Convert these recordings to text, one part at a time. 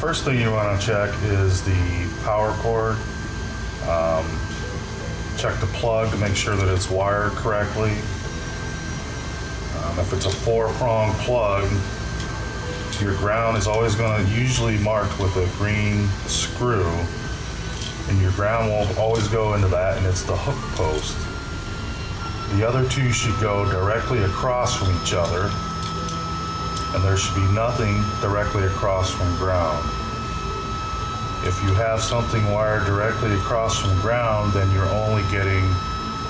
first thing you want to check is the power cord. Check the plug to make sure that it's wired correctly. If it's a 4-prong plug, your ground is always going to usually marked with a green screw, and your ground will always go into that, and it's the hook post. The other two should go directly across from each other, and there should be nothing directly across from ground. If you have something wired directly across from ground, then you're only getting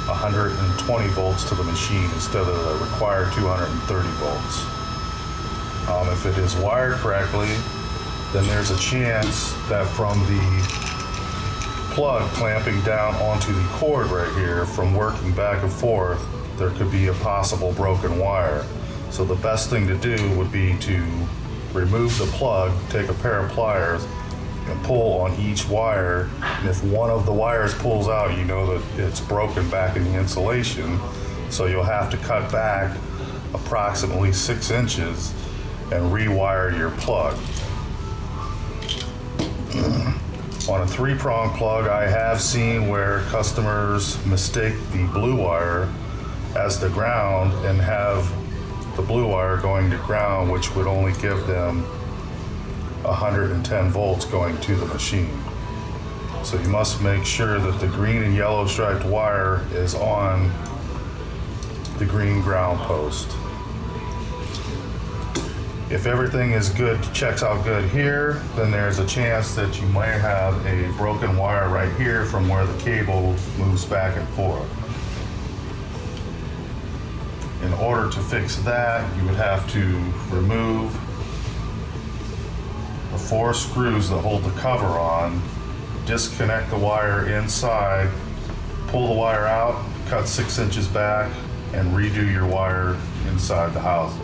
120 volts to the machine instead of the required 230 volts. If it is wired correctly, then there's a chance that from the plug clamping down onto the cord right here, from working back and forth, there could be a possible broken wire. So the best thing to do would be to remove the plug, take a pair of pliers, and pull on each wire. And if one of the wires pulls out, you know that it's broken back in the insulation. So you'll have to cut back approximately 6 inches and rewire your plug. On a 3-prong plug, I have seen where customers mistake the blue wire as the ground and have the blue wire going to ground, which would only give them 110 volts going to the machine. So you must make sure that the green and yellow striped wire is on the green ground post. If everything is good, checks out good here, then there's a chance that you might have a broken wire right here from where the cable moves back and forth. In order to fix that, you would have to remove the 4 screws that hold the cover on, disconnect the wire inside, pull the wire out, cut 6 inches back, and redo your wire inside the housing.